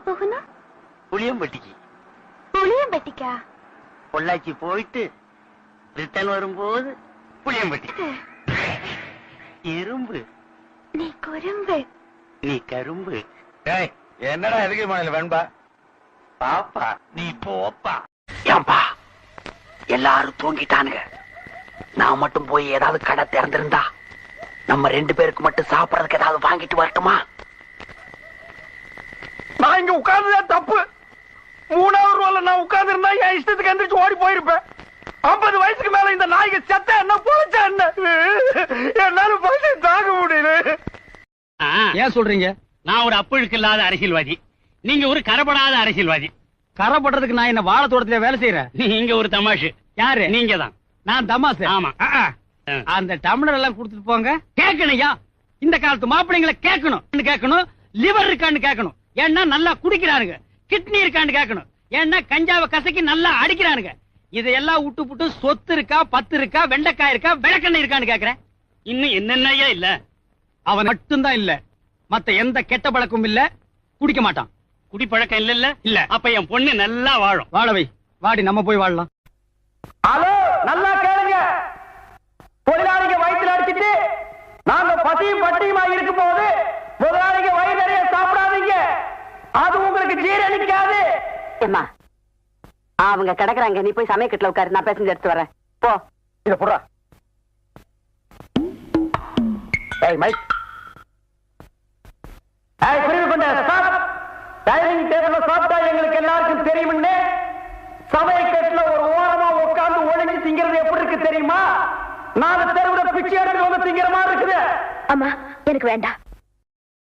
போகணும்? புளியம்பட்டிக்கு. புளியம்பட்டிக்கா? பொள்ளாச்சி போயிட்டு ரிட்டர்ன் வரும்போது புளியம்பட்டி. இரும்பு. நீ குறும்பு. நீ கரும்பு. என்னடா எதுக்கு மாநில வேண்பா? பாப்பா நீ போப்பா. ஏன்பா எல்லாரும் தூங்கிட்டானுங்க. நான் மட்டும் போய் ஏதாவது கடை திறந்திருந்தா நம்ம 2 பேருக்கு மட்டும் சாப்பிடறதுக்கு ஏதாவது வாங்கிட்டு வரட்டுமா? நான் இங்க உட்கார்ந்துதான் தப்பு. 3வது ரோல நான் உட்கார்ந்து இருந்தா என் இஷ்டத்துக்கு எந்திரிச்சு ஓடி போயிருப்பேன். 50 வயசுக்கு மேல இந்த நாய்க்கு செத்த என்ன பொழைச்சா என்ன? என்னால பசி தாங்க முடியல. ஏன் சொல்றீங்க? நான் ஒரு அப்புழுக்கு இல்லாத அரசியல்வாதி, நீங்க ஒரு கரப்படாத அரசியல்வாதி. கரப்படுறதுக்கு நான் என்ன வாழ தோட்டத்துல வேலை செய்யறேன். நீங்க ஒரு தமாஷு. யாரு? நீங்க தான். நான் தமாசு. ஆமா. அந்த டம்ளர் எல்லாம் கொடுத்துட்டு போங்க. கேட்கணையா? இந்த காலத்து மாப்பிள்ளைங்களை கேட்கணும். லிவர் இருக்கான்னு கேட்கணும். ஏன்னா நல்லா குடிக்கிறானுங்க. கிட்னி இருக்கான்னு கேட்கணும். ஏன்னா கஞ்சாவை கசக்கி நல்லா அடிக்கிறானுங்க. இதையெல்லாம் விட்டு புட்டு சொத்து இருக்கா, பத்து இருக்கா, வெண்டைக்காய் இருக்கா, விளக்கெண்ணெய் இருக்கான்னு கேக்குறேன். இன்னும் என்னென்னையா இல்ல? அவன் மட்டும்தான் இல்ல, மத்த எந்த கெட்ட பழக்கமும் இல்ல. குடிக்க மாட்டான். குடிப்பழக்கம் இல்ல. இல்ல. அப்ப என் பொண்ணு நல்லா வாழும். வாழவை வாடி, நம்ம போய் வாழலாம். ஹலோ, நல்லா கேளுங்க. தொழிலாளிங்க வயிற்றுல அடிச்சிட்டு நாங்க பசியும் பட்டியுமா இருக்கும் போது முதலாளிங்க வயிறு நிறைய சாப்பிடாதீங்க. அது உங்களுக்கு ஜீரணிக்காது. ஏம்மா, அவங்க கிடக்குறாங்க, நீ போய் சமயக்கட்டுல உட்காரு, நான் பேசஞ்சு எடுத்து வரேன். போ. இத புறா. ஏய் மைக். ஏய் புரிந்து கொண்ட ஸ்டாப். டைனிங் டேபிள்ல சாப்பிட்டா எங்களுக்கு எல்லாருக்கும் தெரியும்னு சமயக்கட்டுல ஒரு ஓரமா உட்கார்ந்து ஒளிஞ்சு திங்கிறது எப்படி இருக்கு தெரியுமா? 4 தெருவுல பிச்சை எடுத்து வந்து திங்கிற மாதிரி இருக்குது. அம்மா, எனக்கு வேண்டாம்.